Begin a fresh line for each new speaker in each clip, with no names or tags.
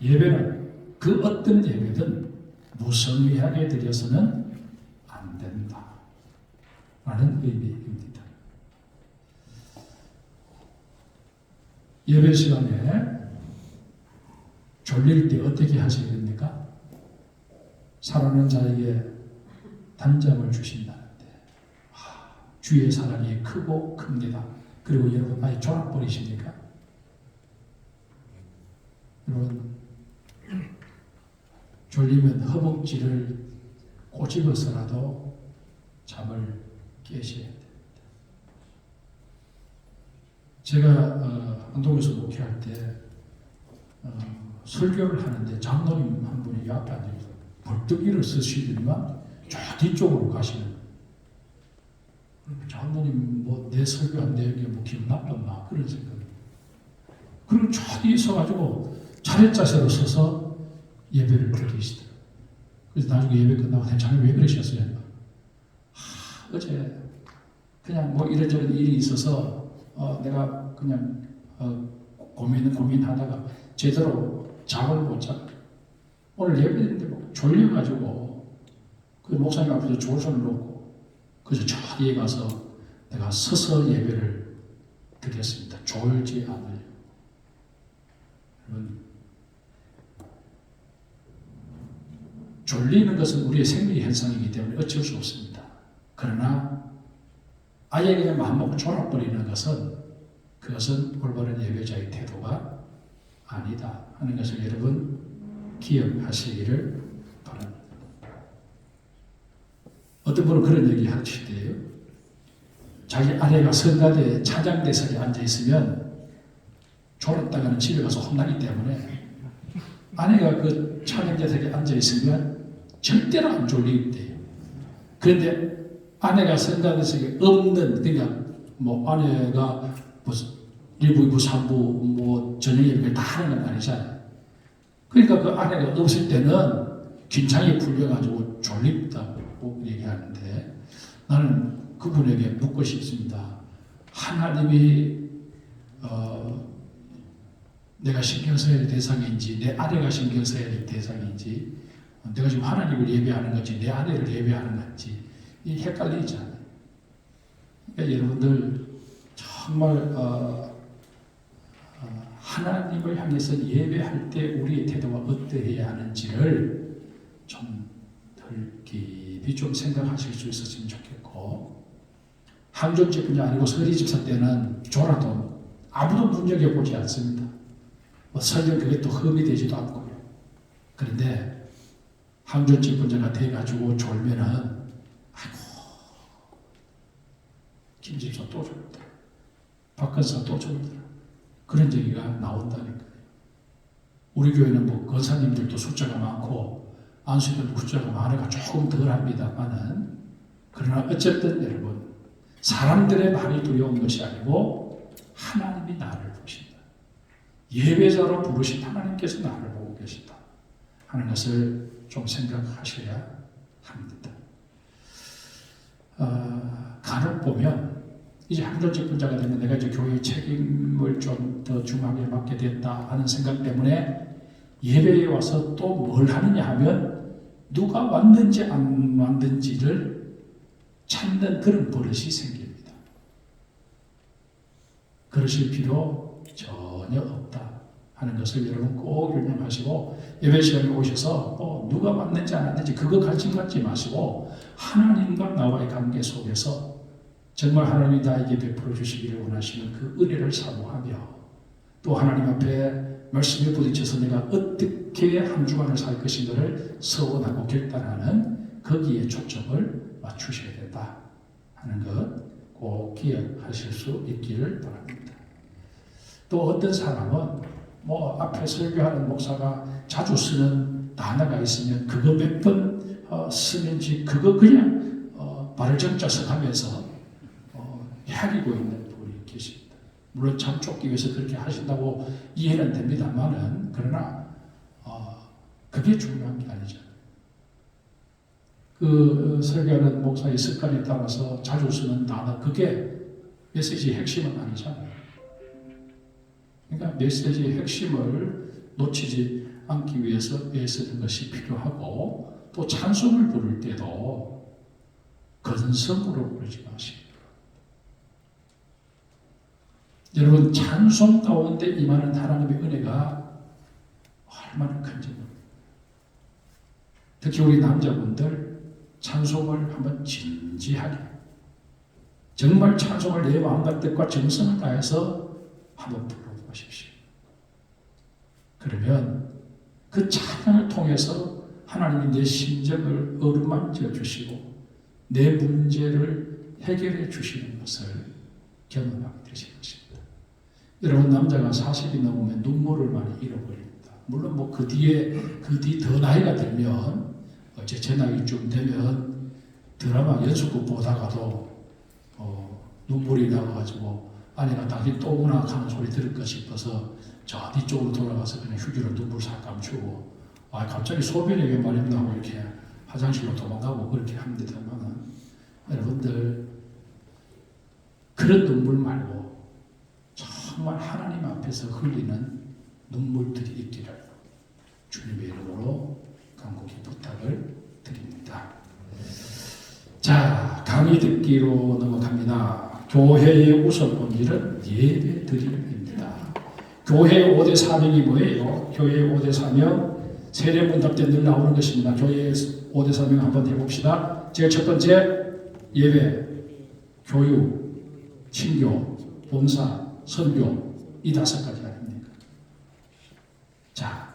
예배는 그 어떤 예배든 무성의하게 드려서는 안 된다 라는 의미입니다. 예배 시간에 졸릴 때 어떻게 하셔야 됩니까? 사랑하는 자에게 단잠을 주신다는데 주의 사랑이 크고 큽니다. 그리고 여러분 많이 졸아버리십니까? 여러분 졸리면 허벅지를 꼬집어서라도 잠을 깨셔야 됩니다. 제가 안동에서 목회할 때 설교를 하는데 장로님 한 분이 앞에 앉아서 벌떡 일어서시더니만 저 뒤쪽으로 가시는 거예요. 장로님 뭐 내 설교한 내용이 뭐 기분 나빴나 그런 생각이. 그리고 저 뒤에 서가지고 차례자세로 서서 예배를 드리시더라고요. 그래서 나중에 예배 끝나고 자네 왜 그러셨어요? 어제 그냥 뭐 이런저런 일이 있어서 내가 그냥 고민하다가 제대로 잠을 못 자고 오늘 예배드리는데 뭐 졸려가지고 그 목사님 앞에서 조선을 놓고 그래서 저 뒤에 가서 내가 서서 예배를 드렸습니다. 졸지 않으려. 여러분 졸리는 것은 우리의 생리 현상이기 때문에 어쩔 수 없습니다. 그러나 아예 그냥 마음먹고 졸아버리는 것은 그것은 올바른 예배자의 태도가 아니다 하는 것을 여러분 기억하시기를 바랍니다. 어떤 분은 그런 얘기 하시대요. 자기 아내가 성가대에 찬양대석에 앉아있으면 졸았다가는 집에 가서 혼나기 때문에 아내가 그 찬양대석에 앉아있으면 절대로 안 졸리대요. 그런데 아내가 성가대석에 없는, 그러니까 뭐 아내가 무슨 1부, 2부, 3부 뭐 저녁 예배 다 하는 건 아니잖아요. 그러니까 그 아내가 없을 때는 긴장이 풀려가지고 졸립다고 얘기하는데 나는 그분에게 묻고 싶습니다. 하나님이 내가 신경 써야 될 대상인지 내 아내가 신경 써야 될 대상인지 내가 지금 하나님을 예배하는 건지 내 아내를 예배하는 건지 이게 헷갈리잖아요. 그러니까 여러분들 정말 하나님을 향해서 예배할 때 우리의 태도가 어떠해야 하는지를 좀 덜 깊이 좀 생각하실 수 있었으면 좋겠고 항존집뿐이 아니고 서리집사 때는 졸아도 아무도 눈여겨보지 않습니다. 뭐 설령 그게 또 흠이 되지도 않고요. 그런데 항존집분자가 돼가지고 졸면은 아이고 김집사 또 졸다 박근사 또 졸다 그런 얘기가 나온다니까요. 우리 교회는 뭐 권사님들도 숫자가 많고 안수들도 숫자가 많으니까 조금 덜 합니다만은 그러나 어쨌든 여러분 사람들의 말이 두려운 것이 아니고 하나님이 나를 보신다. 예배자로 부르신 하나님께서 나를 보고 계신다 하는 것을 좀 생각하셔야 합니다. 간혹 보면 이제 항존직분자가 되면 내가 이제 교회 책임을 좀 더 중하게 맡게 됐다 하는 생각 때문에 예배에 와서 또 뭘 하느냐 하면 누가 왔는지 안 왔는지를 찾는 그런 버릇이 생깁니다. 그러실 필요 전혀 없다 하는 것을 여러분 꼭 유념하시고 예배 시간에 오셔서 누가 왔는지 안 왔는지 그거 관심 갖지 마시고 하나님과 나와의 관계 속에서 정말 하나님이 나에게 베풀어 주시기를 원하시는 그 은혜를 사모하며 또 하나님 앞에 말씀에 부딪혀서 내가 어떻게 한 주간을 살 것인가를 서원하고 결단하는 거기에 초점을 맞추셔야 된다 하는 것 꼭 기억하실 수 있기를 바랍니다. 또 어떤 사람은 뭐 앞에 설교하는 목사가 자주 쓰는 단어가 있으면 그거 몇 번 쓰는지 그거 그냥 발을 정자석 하면서 헤아리고 있는 분이 계십니다. 물론 잠 쫓기 위해서 그렇게 하신다고 이해는 됩니다만은 그러나 그게 중요한 게 아니잖아요. 그 설교하는 목사의 습관에 따라서 자주 쓰는 단어 그게 메시지의 핵심은 아니잖아요. 그러니까 메시지의 핵심을 놓치지 안기 위해서 애쓰는 것이 필요하고 또 찬송을 부를 때도 건성으로 부르지 마시고 여러분 찬송 가운데 임하는 하나님의 은혜가 얼마나 큰지 모릅니다. 특히 우리 남자분들 찬송을 한번 진지하게 정말 찬송을 내 마음과 뜻과 정성을 다해서 한번 불러보십시오. 그러면 그 찬양을 통해서 하나님이 내 심정을 어루만져 주시고 내 문제를 해결해 주시는 것을 경험하게 되실 것입니다. 여러분 남자가 40이 넘으면 눈물을 많이 잃어버립니다. 물론 뭐 그 뒤 더 나이가 들면 제 나이쯤 되면 드라마 연속극 보다가도 눈물이 나와가지고 아내가 당신 또 오나 하는 소리 들을까 싶어서 저 뒤쪽으로 돌아가서 그냥 휴지로 눈물 싹 감추고 갑자기 소변이 왜 말입니다 하고 이렇게 화장실로 도망가고 그렇게 합니다만 여러분들 그런 눈물 말고 정말 하나님 앞에서 흘리는 눈물들이 있기를 주님의 이름으로 간곡히 부탁을 드립니다. 자, 강의 듣기로 넘어갑니다. 교회의 우선 본질은 예배 드림입니다. 교회의 5대 사명이 뭐예요? 교회의 5대 사명 세례문답 때 늘 나오는 것입니다. 교회의 5대 사명 한번 해봅시다. 제일 첫 번째 예배, 교육, 친교, 봉사, 선교 이 5가지 아닙니까? 자,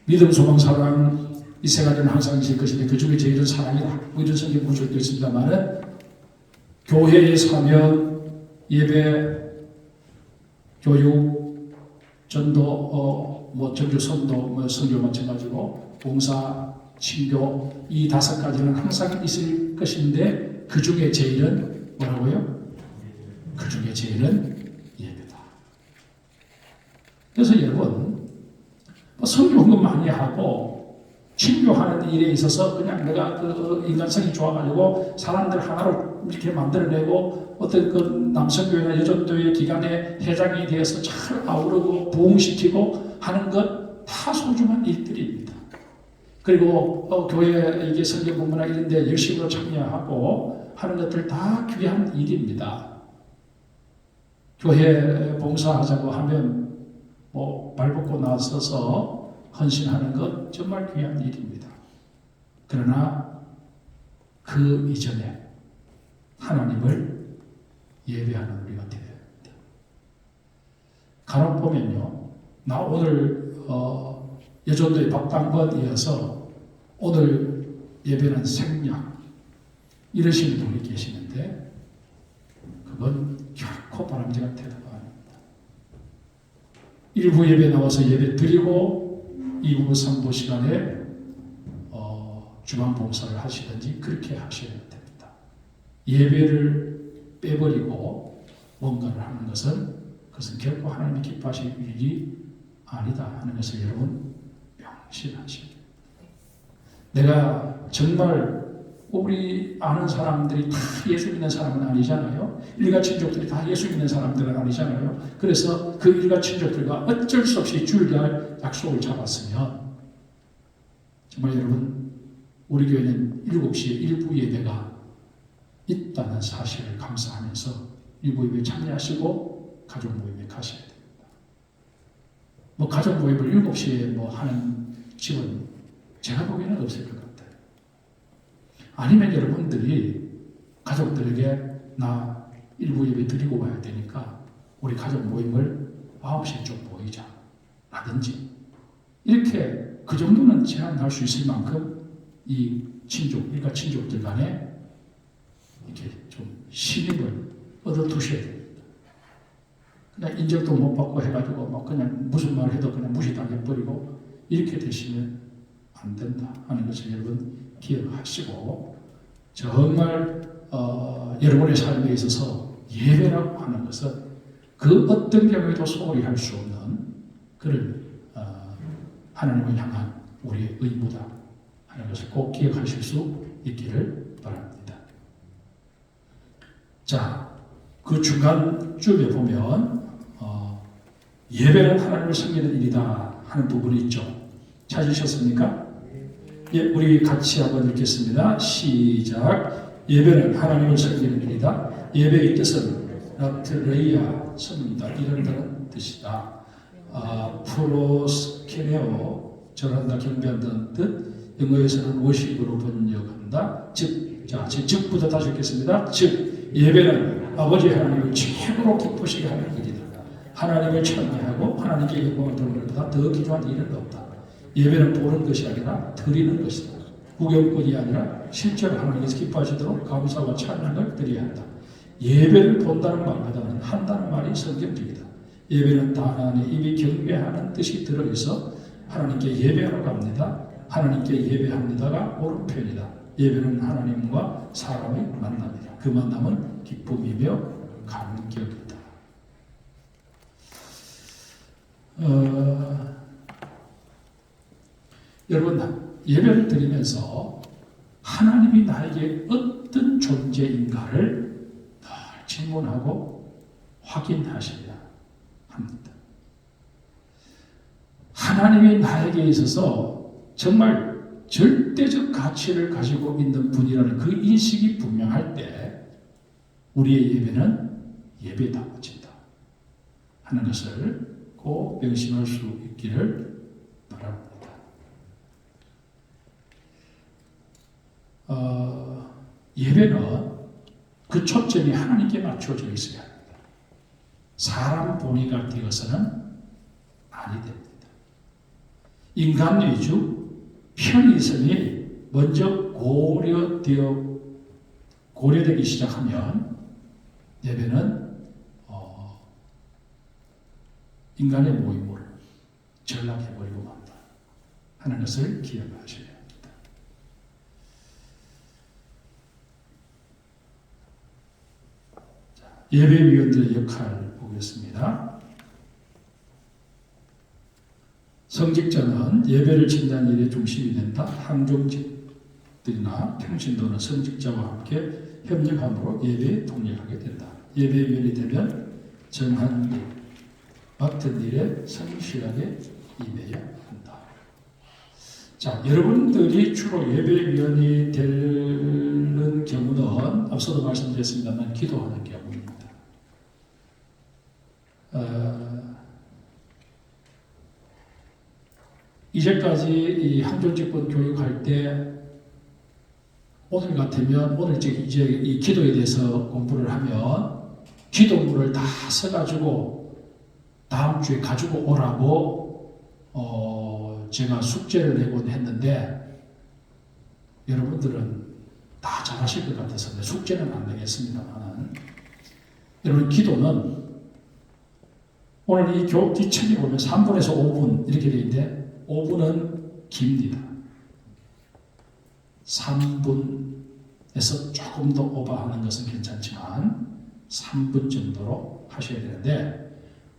믿음, 소망, 사랑 이 3가지는 항상 있을 것인데 그 중에 제일은 사랑이다. 뭐 이런 성경 구절도 있습니다만은 교회의 사명, 예배, 교육, 전도, 전교, 선도, 선교 마찬가지고 봉사, 친교 이 5가지는 항상 있을 것인데 그 중에 제일은 뭐라고요? 그 중에 제일은 예배다. 그래서 여러분 선교 헌금 많이 하고 친교하는 일에 있어서 그냥 내가 그 인간성이 좋아가지고 사람들 하나로 이렇게 만들어내고 어떤 그 남성교회나 여전교회 기관의 회장이 되어서 잘 아우르고 부흥시키고 하는 것 다 소중한 일들입니다. 그리고 교회 이게 성경 공부나 이런 데 열심으로 참여하고 하는 것들 다 귀한 일입니다. 교회 봉사하자고 하면 뭐 발벗고 나서서 헌신하는 것 정말 귀한 일입니다. 그러나 그 이전에 하나님을 예배하는 우리가 되어야 합니다. 간혹 보면요, 나 오늘 여전도의 박당번이어서 오늘 예배는 생략 이러시는 분이 계시는데 그건 결코 바람직한 태도가 아닙니다. 일부 예배 나와서 예배 드리고 2부 3부 시간에 주간 봉사를 하시든지 그렇게 하셔야 됩니다. 예배를 빼버리고 뭔가를 하는 그것은 결코 하나님이 기뻐하실 일이 아니다 하는 것을 여러분 명심하셔야 됩니다. 내가 정말 우리 아는 사람들이 다 예수 믿는 사람은 아니잖아요. 일가 친족들이 다 예수 믿는 사람들은 아니잖아요. 그래서 그 일가 친족들과 어쩔 수 없이 주일날 약속을 잡았으면 정말 여러분 우리 교회는 7시에 일부 예배가 있다는 사실을 감사하면서 일부 예배에 참여하시고 가족 모임에 가셔야 됩니다. 뭐 가족 모임을 7시에 하는 집은 제가 보기에는 없을 것 같아요. 아니면 여러분들이 가족들에게 나 일부 예배 드리고 가야 되니까 우리 가족 모임을 9시에 좀 모이자 라든지 이렇게 그 정도는 제한할 수 있을 만큼 이 일가 친족들 간에 이렇게 좀 신임을 얻어두셔야 됩니다. 그냥 인정도 못 받고 해가지고 그냥 무슨 말 해도 그냥 무시당해버리고 이렇게 되시면 안 된다 하는 것을 여러분 기억하시고 정말 여러분의 삶에 있어서 예배라고 하는 것은 그 어떤 경우에도 소홀히 할 수 없는 그런 하나님을 향한 우리의 의무다 하는 것을 꼭 기억하실 수 있기를 바랍니다. 자, 그 중간쯤에 보면 예배는 하나님을 섬기는 일이다 하는 부분이 있죠. 찾으셨습니까? 예, 우리 같이 한번 읽겠습니다. 시작. 예배는 하나님을 섬기는 일이다. 예배의 뜻은 라트레이아 섬기다 이런다는 뜻이다. 프로스케네오 절한다 경배한다는 뜻. 영어에서는 워십으로 번역한다. 즉부터 다시 읽겠습니다. 즉 예배는 아버지 하나님을 최고로 기쁘시게 하는 일이다. 하나님을 찬미하고 하나님께 영광을 돌리는 것보다 더 귀중한 일은 없다. 예배는 보는 것이 아니라 드리는 것이다. 구경꾼이 아니라 실제로 하나님께서 기뻐하시도록 감사와 찬양을 드려야 한다. 예배를 본다는 말보다는 한다는 말이 성경적이다. 예배는 단안에 이미 경배하는 뜻이 들어있어 하나님께 예배하라고 합니다. 하나님께 예배합니다가 옳은 표현이다. 예배는 하나님과 사람의 만남이다. 그 만남은 기쁨이며 감격이다. 여러분, 예배를 드리면서 하나님이 나에게 어떤 존재인가를 늘 질문하고 확인하셔야 합니다. 하나님이 나에게 있어서 정말 절대적 가치를 가지고 있는 분이라는 그 인식이 분명할 때 우리의 예배는 예배다워진다 하는 것을 꼭 명심할 수 있기를 바랍니다. 예배는 그 초점이 하나님께 맞춰져 있어야 합니다. 사람 본위가 되어서는 아니 됩니다. 인간 위주 편의성이 먼저 고려되기 시작하면 예배는 인간의 모임을 전락해버리고 만다 하는 것을 기억하셔야 합니다. 예배위원들의 역할을 보겠습니다. 성직자는 예배를 진행하는 일의 중심이 된다. 항종직들이나 평신도는 성직자와 함께 협력함으로 예배에 동력하게 된다. 예배위원이 되면 정한 일, 맡은 일에 성실하게 임해야 한다. 자, 여러분들이 주로 예배위원이 되는 경우는 앞서도 말씀드렸습니다만 기도하는 경우입니다. 이제까지 이 항종직분 교육할 때 오늘 같으면 오늘 이제 이 기도에 대해서 공부를 하면 기도문을 다 써가지고 다음 주에 가지고 오라고 제가 숙제를 내곤 했는데 여러분들은 다 잘하실 것 같아서 숙제는 안 내겠습니다만 여러분 기도는 오늘 이 교육 뒤책에 보면 3분에서 5분 이렇게 되어 있는데 5분은 깁니다. 3분에서 조금 더 오버하는 것은 괜찮지만 3분 정도로 하셔야 되는데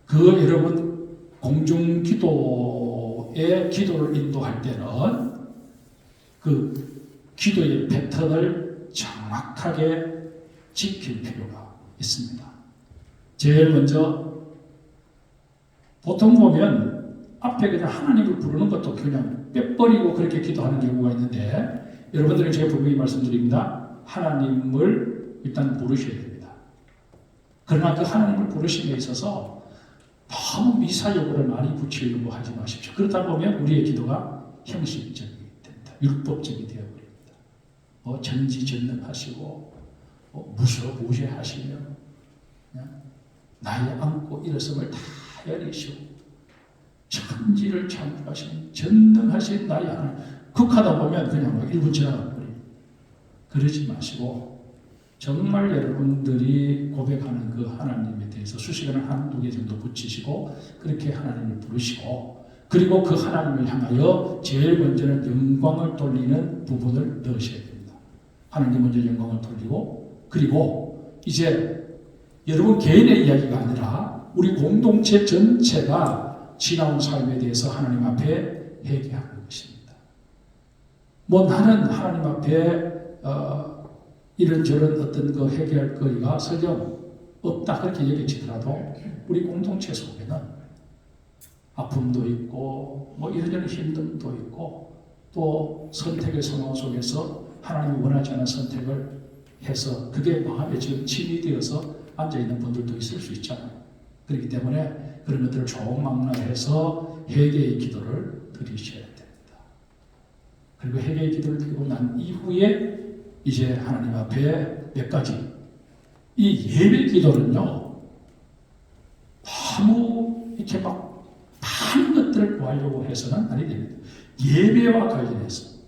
그 여러분 공중기도의 기도를 인도할 때는 그 기도의 패턴을 정확하게 지킬 필요가 있습니다. 제일 먼저 보통 보면 앞에 그냥 하나님을 부르는 것도 그냥 빼버리고 그렇게 기도하는 경우가 있는데 여러분들에게 제가 분명히 말씀드립니다. 하나님을 일단 부르셔야 됩니다. 그러나 그 하나님을 부르심에 있어서 너무 미사여구를 많이 붙이려고 하지 마십시오. 그러다 보면 우리의 기도가 형식적이 된다. 율법적이 되어버립니다. 전지전능하시고 무소무죄하시며 나의 안고 일어섬을 다 헤아리시고 천지를 창조하신 전능하신 나의 하나님 극하다 보면 그냥 1분 지나가버려요. 그러지 마시고 정말 여러분들이 고백하는 그 하나님에 대해서 수시간을 한두 개 정도 붙이시고 그렇게 하나님을 부르시고 그리고 그 하나님을 향하여 제일 먼저는 영광을 돌리는 부분을 넣으셔야 됩니다. 하나님 먼저 영광을 돌리고 그리고 이제 여러분 개인의 이야기가 아니라 우리 공동체 전체가 지나온 삶에 대해서 하나님 앞에 회개하는 것입니다. 나는 하나님 앞에 이런저런 어떤 그 해결할 거리가 설령 없다 그렇게 얘기치더라도 우리 공동체 속에는 아픔도 있고 뭐 이런저런 힘듦도 있고 또 선택의 상황 속에서 하나님이 원하지 않은 선택을 해서 그게 마음에 지금 침이 되어서 앉아있는 분들도 있을 수 있잖아요. 그렇기 때문에 그런 것들을 총망라해서 회개의 기도를 드리셔야 됩니다. 그리고 회개의 기도를 드리고 난 이후에 이제 하나님 앞에 몇 가지 이 예배 기도는요 너무 이렇게 막 많은 것들을 구하려고 해서는 아니 됩니다. 예배와 관련해서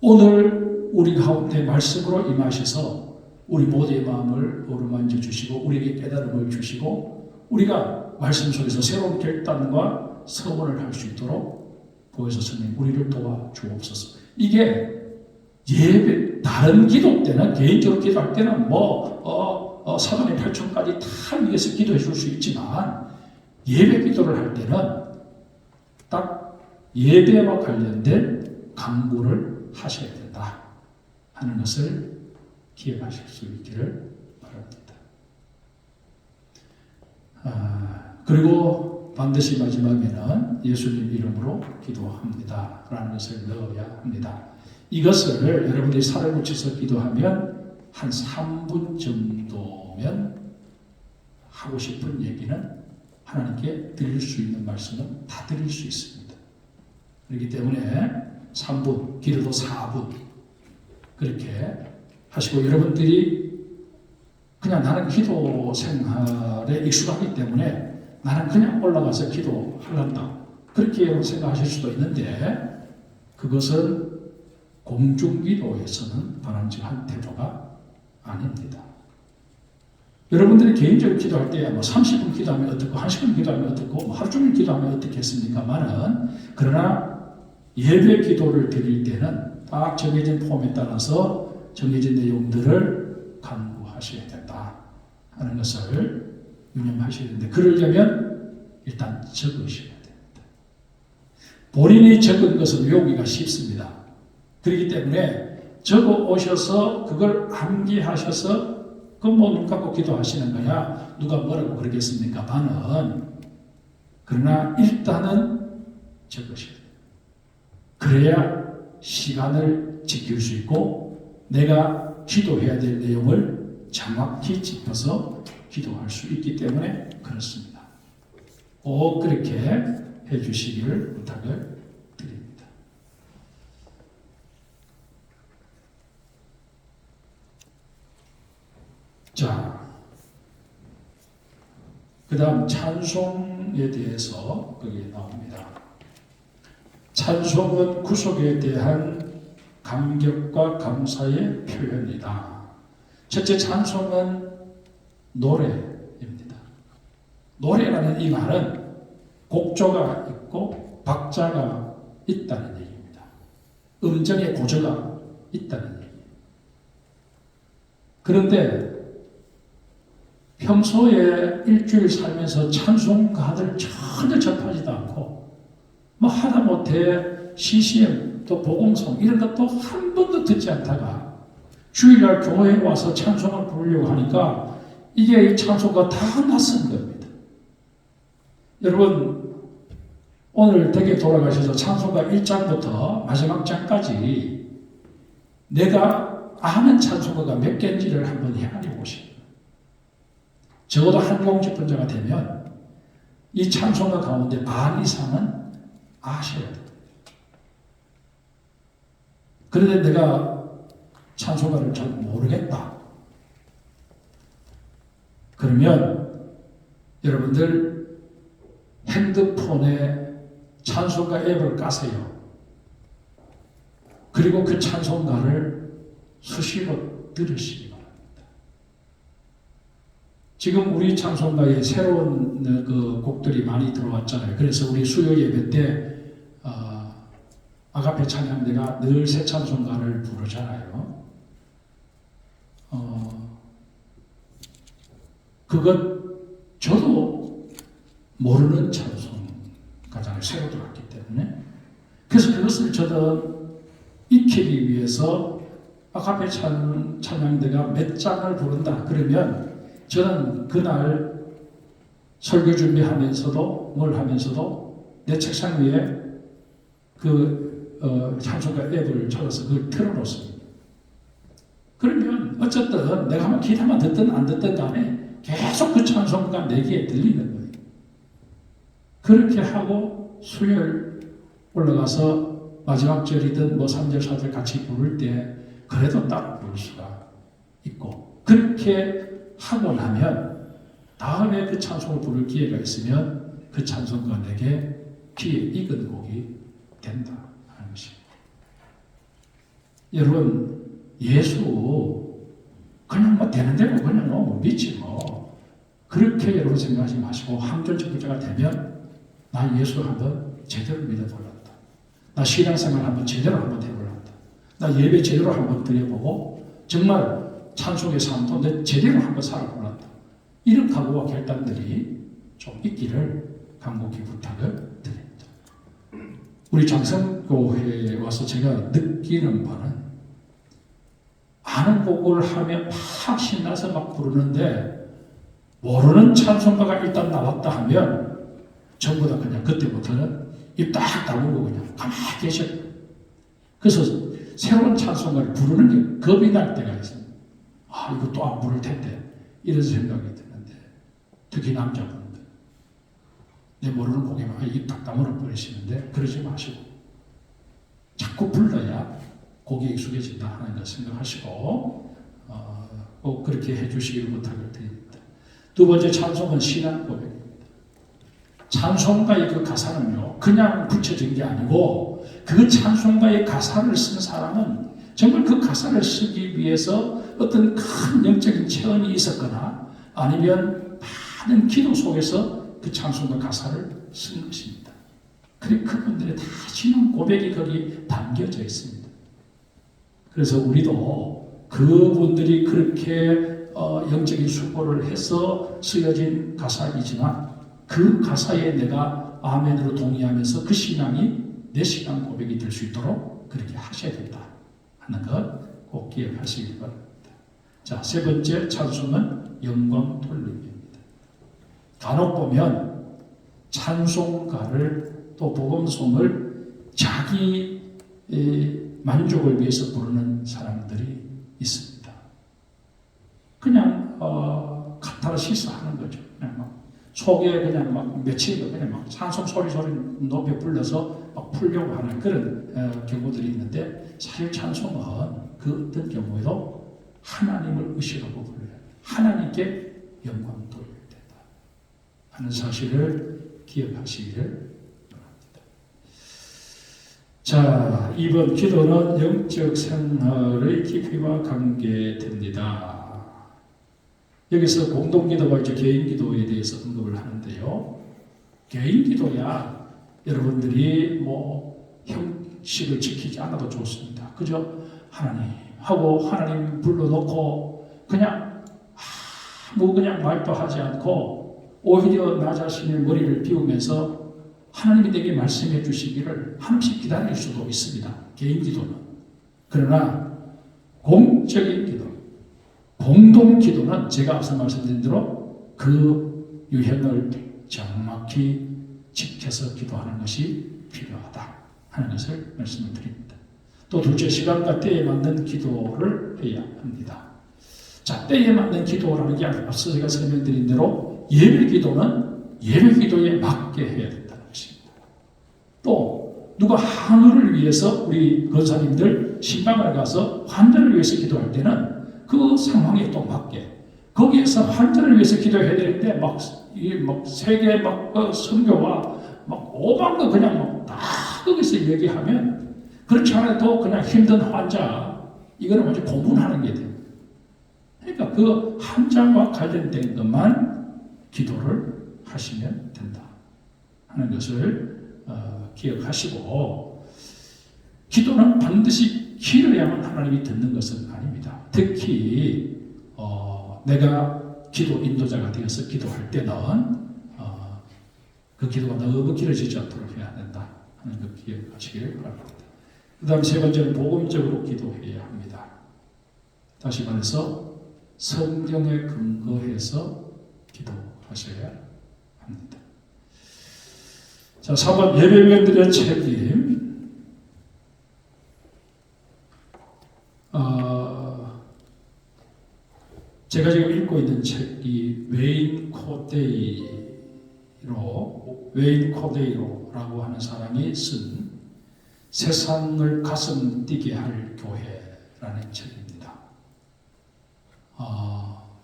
오늘 우리 가운데 말씀으로 임하셔서 우리 모두의 마음을 어루만져 주시고 우리에게 깨달음을 주시고 우리가 말씀 속에서 새로운 결단과 서원을 할 수 있도록 보혜사 스님 우리를 도와주옵소서. 이게 예배 다른 기도 때는 개인적으로 기도할 때는 사돈의 8촌까지 다 위해서 기도해 줄 수 있지만 예배 기도를 할 때는 딱 예배와 관련된 강구를 하셔야 된다 하는 것을 기억하실 수 있기를 바랍니다. 그리고 반드시 마지막에는 예수님 이름으로 기도합니다 라는 것을 넣어야 합니다. 이것을 여러분들이 살을 붙여서 기도하면 한 3분 정도면 하고 싶은 얘기는 하나님께 드릴 수 있는 말씀은 다 드릴 수 있습니다. 그렇기 때문에 3분, 길어도 4분 그렇게 하시고 여러분들이 그냥 나는 기도 생활에 익숙하기 때문에 나는 그냥 올라가서 기도하란다 그렇게 생각하실 수도 있는데 그것은 공중기도에서는 바람직한 태도가 아닙니다. 여러분들이 개인적으로 기도할 때 30분 기도하면 어떻고 1시간 기도하면 어떻고 하루 종일 기도하면 어떻겠습니까마는 그러나 예배 기도를 드릴 때는 딱 정해진 폼에 따라서 정해진 내용들을 간구하셔야 된다 하는 것을 유념하셔야 되는데 그러려면 일단 적으셔야 됩니다. 본인이 적은 것은 외우기가 쉽습니다. 그렇기 때문에 적어 오셔서 그걸 암기하셔서 눈 감고 기도하시는 거야. 누가 뭐라고 그러겠습니까? 반은. 그러나 일단은 적으셔야 돼요. 그래야 시간을 지킬 수 있고 내가 기도해야 될 내용을 정확히 짚어서 기도할 수 있기 때문에 그렇습니다. 꼭 그렇게 해주시기를 부탁을 드립니다. 자, 그 다음 찬송에 대해서 거기에 나옵니다. 찬송은 구속에 대한 감격과 감사의 표현이다. 첫째, 찬송은 노래입니다. 노래라는 이 말은 곡조가 있고 박자가 있다는 얘기입니다. 음정의 고저가 있다는 얘기입니다. 그런데 평소에 일주일 살면서 찬송가들 전혀 접하지도 않고 하다못해 CCM 또 복음성 이런 것도 한 번도 듣지 않다가 주일날 교회에 와서 찬송을 부르려고 하니까 이게 이 찬송가 다 낯선 겁니다. 여러분 오늘 댁에 돌아가셔서 찬송가 1장부터 마지막 장까지 내가 아는 찬송가가 몇 개인지를 한번 헤아려 보십시오. 적어도 한 공집분자가 되면 이 찬송가 가운데 반 이상은 아셔야 됩니다. 그런데 내가 찬송가를 잘 모르겠다. 그러면 여러분들 핸드폰에 찬송가 앱을 까세요. 그리고 그 찬송가를 수시로 들으시기 바랍니다. 지금 우리 찬송가에 새로운 그 곡들이 많이 들어왔잖아요. 그래서 우리 수요 예배 때 아가페 찬양대가 늘 새 찬송가를 부르잖아요. 그것 저도 모르는 찬송가잖아요. 새로 들어왔기 때문에. 그래서 그것을 저는 익히기 위해서 아가페 찬양대가 몇 장을 부른다 그러면 저는 그날 설교 준비하면서도 뭘 하면서도 내 책상 위에 찬송가 앱을 찾아서 그걸 틀어놓습니다. 그러면 어쨌든 내가 한번 기타만 듣든 안 듣든 간에 계속 그 찬송가 내 귀에 들리는 거예요. 그렇게 하고 수요일 올라가서 마지막 절이든 3절, 4절 같이 부를 때 그래도 따라 부를 수가 있고, 그렇게 하고 나면 다음에 그 찬송을 부를 기회가 있으면 그 찬송가 내게 귀에 익은 곡이 된다 하는 것입니다. 여러분, 예수 그냥 되는 대로 그냥 믿지 그렇게 여러분 생각하지 마시고, 항전천부자가 되면 나 예수 한번 제대로 믿어볼란다. 나 신앙생활 한번 제대로 한번 해볼란다. 나 예배 제대로 한번 드려보고 정말 찬송의 삶도 내 제대로 한번 살아볼란다. 이런 각오와 결단들이 좀 있기를 간곡히 부탁을 드립니다. 우리 장성교회에 와서 제가 느끼는 바는, 아는 곡을 하면 막 신나서 막 부르는데 모르는 찬송가가 일단 나왔다 하면 전부 다 그냥 그때부터는 입 딱 다물고 그냥 가만히 계셔. 그래서 새로운 찬송가를 부르는 게 겁이 날 때가 있습니다. 이거 또 안 부를 텐데 이런 생각이 드는데, 특히 남자분들 내 모르는 곡에만 입 딱 다물어 버리시는데 그러지 마시고 자꾸 불러야 곡이 익숙해진다 하는 걸 생각하시고 꼭 그렇게 해주시기를 부탁을 드립니다. 두 번째 찬송은 신앙 고백입니다. 찬송가의 그 가사는요, 그냥 붙여진 게 아니고 그 찬송가의 가사를 쓴 사람은 정말 그 가사를 쓰기 위해서 어떤 큰 영적인 체험이 있었거나 아니면 많은 기도 속에서 그 찬송가 가사를 쓴 것입니다. 그리고 그분들의 다 신앙 고백이 거기 담겨져 있습니다. 그래서 우리도 그분들이 그렇게 영적인 수고를 해서 쓰여진 가사이지만 그 가사에 내가 아멘으로 동의하면서 그 신앙이 내 신앙 고백이 될 수 있도록 그렇게 하셔야 된다 하는 것 꼭 기억하시기 바랍니다. 자, 세 번째 찬송은 영광 돌림입니다. 간혹 보면 찬송가를 또 복음송을 자기 만족을 위해서 부르는 사람들이 있습니다. 그냥 카타르시스 하는 거죠. 그냥 막 속에 그냥 막 며칠 그냥 막 찬송 소리 높여 불러서 막 풀려고 하는 그런 경우들이 있는데, 사실 찬송은 그 어떤 경우에도 하나님을 의식하고 불러야 하나님께 영광 돌려야 된다 하는 사실을 기억하시기를 바랍니다. 자, 이번 기도는 영적 생활의 깊이와 관계됩니다. 여기서 공동기도와 이제 개인기도에 대해서 언급을 하는데요. 개인기도야 여러분들이 형식을 지키지 않아도 좋습니다. 그저 하나님하고 하나님 불러놓고 그냥 그냥 말도 하지 않고 오히려 나 자신의 머리를 비우면서 하나님이 내게 말씀해 주시기를 한없이 기다릴 수도 있습니다. 개인기도는. 그러나 공적인 기도, 공동기도는 제가 앞서 말씀드린 대로 그 유형을 정확히 지켜서 기도하는 것이 필요하다 하는 것을 말씀을 드립니다. 또 둘째, 시간과 때에 맞는 기도를 해야 합니다. 자, 때에 맞는 기도라는 게 앞서 제가 설명드린 대로 예배기도는 예배기도에 맞게 해야 된다는 것입니다. 또 누가 항우를 위해서 우리 권사님들 신방을 가서 환자를 위해서 기도할 때는 그 상황에 또 맞게 거기에서 환자를 위해서 기도해야 되는데 세계 선교와 오만 거 그냥 다 거기서 얘기하면, 그렇지 않아도 그냥 힘든 환자 이거는 완전 고문하는 게 돼요. 그러니까 그 환자와 관련된 것만 기도를 하시면 된다 하는 것을 기억하시고, 기도는 반드시 길어야만 하나님이 듣는 것은 아닙니다. 특히 내가 기도 인도자가 되어서 기도할 때는 그 기도가 너무 길어지지 않도록 해야 된다 하는 것 기억하시기를 바랍니다. 그 다음 세 번째는 복음적으로 기도해야 합니다. 다시 말해서 성경에 근거해서 기도하셔야 합니다. 자, 3번 예배위원들의 책임. 제가 지금 읽고 있는 책이 웨인 코데이로라고 하는 사람이 쓴 세상을 가슴 뛰게 할 교회라는 책입니다.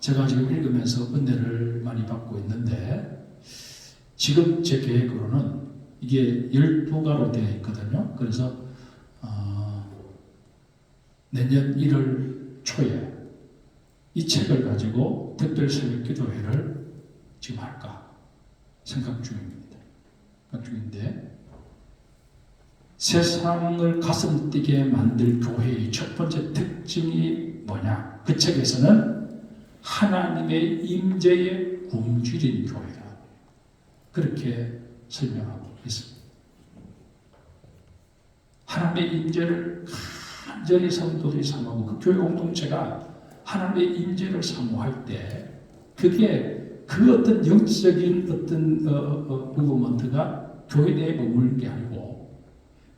제가 지금 읽으면서 은혜를 많이 받고 있는데 지금 제 계획으로는 이게 12가로 되어 있거든요. 그래서 내년 1월 초에 이 책을 가지고 특별 새벽 기도회를 지금 할까 생각 중입니다. 세상을 가슴 뛰게 만들 교회의 첫 번째 특징이 뭐냐? 그 책에서는 하나님의 임재에 굶주린 교회다. 그렇게 설명하고 있습니다. 하나님의 임재를 간절히 성도들이 사모하고 그 교회 공동체가 하나님의 임재를 사모할 때 그게 그 어떤 영적인 어떤 무브먼트가 교회 내에 머무는 게 아니고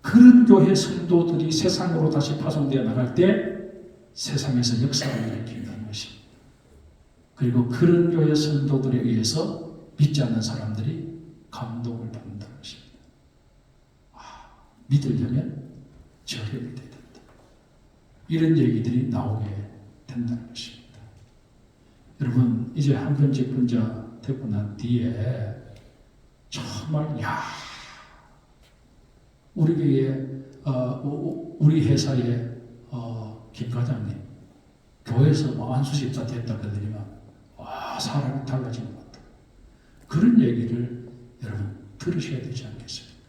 그런 교회 성도들이 세상으로 다시 파송되어 나갈 때 세상에서 역사를 일으킨다는 것입니다. 그리고 그런 교회 성도들에 의해서 믿지 않는 사람들이 감동을 받는다는 것입니다. 믿으려면 절여야 된다. 이런 얘기들이 나오게 된다는 것입니다. 여러분, 이제 한 번 직분자 되고 난 뒤에 정말 우리 교회 우리 회사의 김 과장님 교회에서 안수집사 됐다 그러더니만 사람이 달라지는 것 같다. 그런 얘기를 여러분 들으셔야 되지 않겠습니까?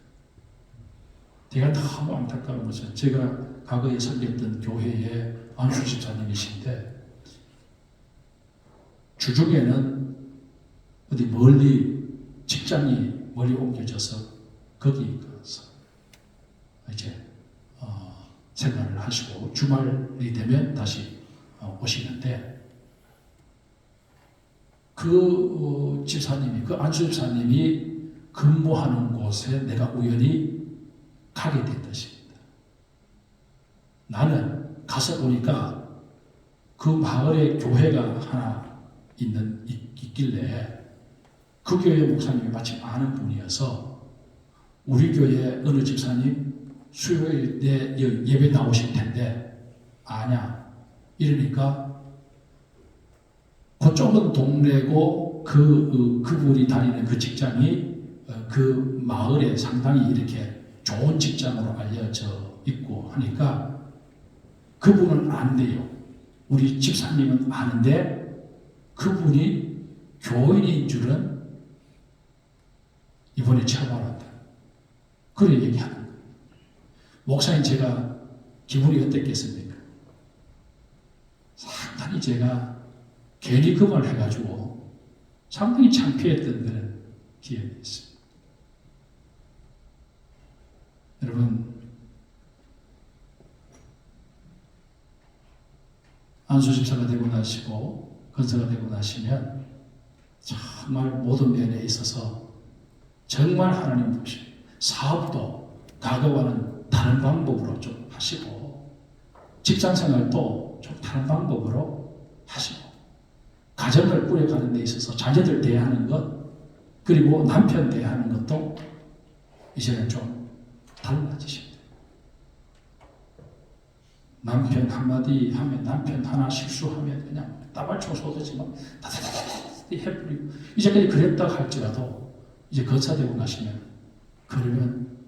제가 너무 안타까운 것은 제가 과거에 섬겼던 교회의 안수집사님이신데 주중에는 어디 멀리 직장이 멀리 옮겨져서 거기 가서 이제 생활을 하시고 주말이 되면 다시 오시는데 그 집사님이 그 안수집사님이 근무하는 곳에 내가 우연히 가게 된 것입니다. 나는 가서 보니까 그 마을에 교회가 하나 있길래 그 교회 목사님이 마침 아는 분이어서 우리 교회 어느 집사님 수요일 때 예배 나오실 텐데 아냐 이러니까 그 좁은 동네고 그분이 다니는 그 직장이 그 마을에 상당히 이렇게 좋은 직장으로 알려져 있고 하니까 그분은 안 돼요. 우리 집사님은 아는데 그분이 교인인 줄은 이번에 처음 알았다. 그래 얘기하는 거예요. 목사님 제가 기분이 어땠겠습니까? 상당히 제가 괜히 그 말 해가지고 상당히 창피했던 그런 기억이 있습니다. 여러분 안수집사가 되고 나시고 건사가 되고 나시면 정말 모든 면에 있어서 정말 하나님 보시고 사업도 과거와는 다른 방법으로 좀 하시고 직장생활도 좀 다른 방법으로 하시고 가정을 꾸려가는 데 있어서 자녀들 대하는 것 그리고 남편 대하는 것도 이제는 좀 달라지십니다. 남편 한마디 하면 남편 하나 실수하면 그냥 따발총 쏟아지만 다다다다 해버리고 이제까지 그랬다 할지라도 이제 거사되고 나시면 그러면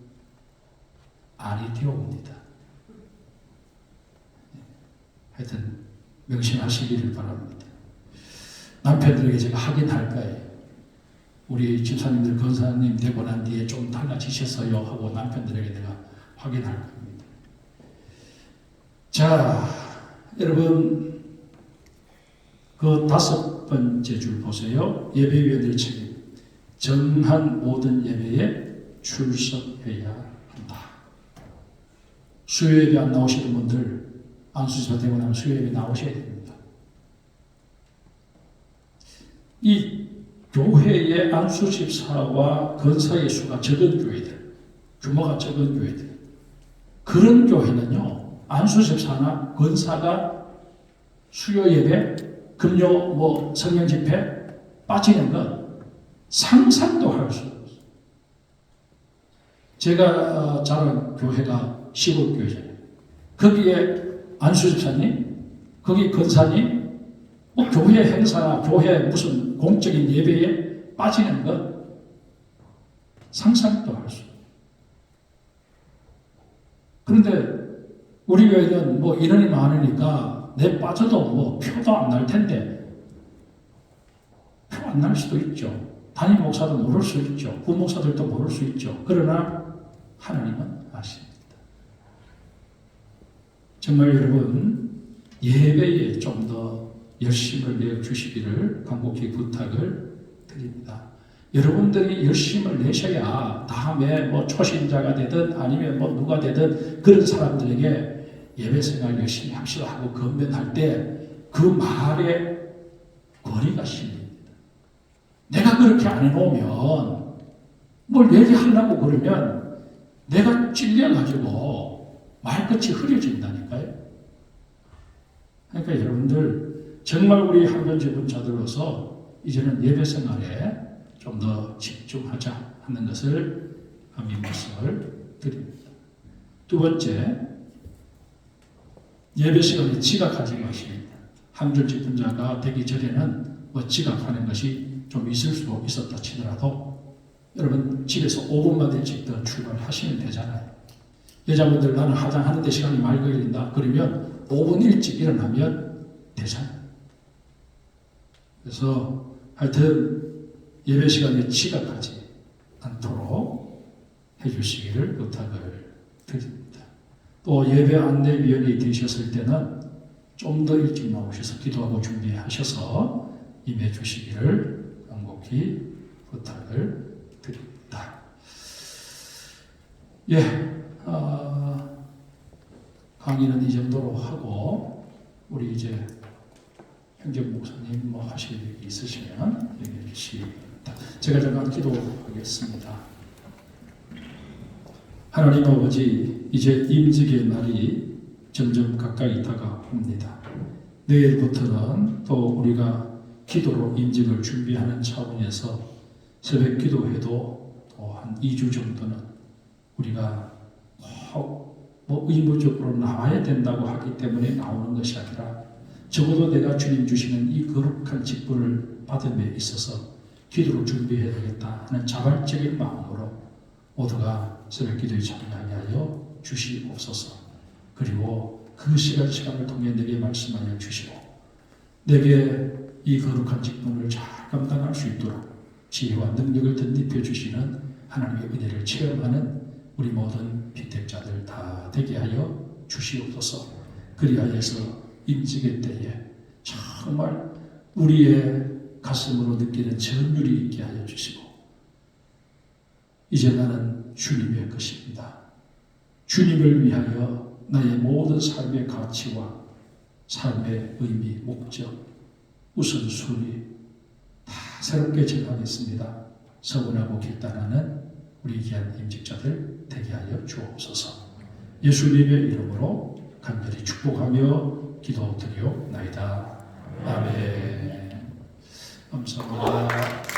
알이 되어옵니다. 하여튼 명심하시기를 바랍니다. 남편들에게 제가 하긴 할 거예요. 우리 집사님들 권사님 되고 난 뒤에 좀 달라지셨어요 하고 남편들에게 내가 확인할 겁니다. 자, 여러분 그 5번째 줄 보세요. 예배위원들 책임. 정한 모든 예배에 출석해야 한다. 수요예배 안 나오시는 분들 안수집사 되고 나면 수요예배 나오셔야 됩니다. 이 교회의 안수 집사와 권사의 수가 적은 교회들, 규모가 적은 교회들, 그런 교회는요, 안수 집사나 권사가 수요 예배, 금요 성령 집회 빠지는 건 상상도 할 수 없어요. 제가 자란 교회가 시골교회잖아요. 거기에 안수 집사님, 거기 권사님, 교회 행사나 교회 무슨 공적인 예배에 빠지는 것 상상도 할 수 없어요. 그런데 우리 교회는 인원이 많으니까 내 빠져도 표도 안 날 텐데, 표 안 날 수도 있죠. 담임 목사도 모를 수 있죠. 부목사들도 모를 수 있죠. 그러나 하나님은 아십니다. 정말 여러분, 예배에 좀 더 열심을 내어 주시기를 간곡히 부탁을 드립니다. 여러분들이 열심을 내셔야 다음에 초신자가 되든 아니면 누가 되든 그런 사람들에게 예배 생활 열심히 합시다 하고 건면할 때 그 말에 거리가 실립니다. 내가 그렇게 안 해놓으면 뭘 얘기하려고 그러면 내가 찔려가지고 말끝이 흐려진다니까요. 그러니까 여러분들 정말 우리 한변지분자들로서 이제는 예배 생활에 좀 더 집중하자 하는 것을 감히 말씀을 드립니다. 두 번째, 예배 시간에 지각하지 마십니다. 한변지분자가 되기 전에는 지각하는 것이 좀 있을 수 있었다 치더라도 여러분 집에서 5분만 일찍 더 출발하시면 되잖아요. 여자분들 나는 화장하는데 시간이 많이 걸린다 그러면 5분 일찍 일어나면 되잖아요. 그래서 하여튼 예배 시간에 지각하지 않도록 해주시기를 부탁을 드립니다. 또 예배 안내위원이 되셨을 때는 좀 더 일찍 나오셔서 기도하고 준비하셔서 임해 주시기를 간곡히 부탁을 드립니다. 강의는 이 정도로 하고 우리 이제 현경 목사님 하실 얘기 있으시면 얘기해 주시기 바랍니다. 제가 잠깐 기도하겠습니다. 하나님 아버지, 이제 임직의 날이 점점 가까이 다가옵니다. 내일부터는 또 우리가 기도로 임직을 준비하는 차원에서 새벽 기도회도 또 한 2주 정도는 우리가 의무적으로 나와야 된다고 하기 때문에 나오는 것이 아니라 적어도 내가 주님 주시는 이 거룩한 직분을 받음에 있어서 기도를 준비해야 되겠다 하는 자발적인 마음으로 모두가 새벽 기도에 참여하게 하여 주시옵소서. 그리고 그 시간을 통해 내게 말씀하여 주시고 내게 이 거룩한 직분을 잘 감당할 수 있도록 지혜와 능력을 덧입혀 주시는 하나님의 은혜를 체험하는 우리 모든 피택자들 다 되게 하여 주시옵소서. 그리하여서 임직의 때에 정말 우리의 가슴으로 느끼는 전율이 있게 하여 주시고 이제 나는 주님의 것입니다. 주님을 위하여 나의 모든 삶의 가치와 삶의 의미, 목적, 우선순위 다 새롭게 정하겠습니다. 서운하고 결단하는 우리 귀한 임직자들 되게 하여 주옵소서. 예수님의 이름으로 간절히 축복하며 기도드리옵나이다. 아멘. 감사합니다.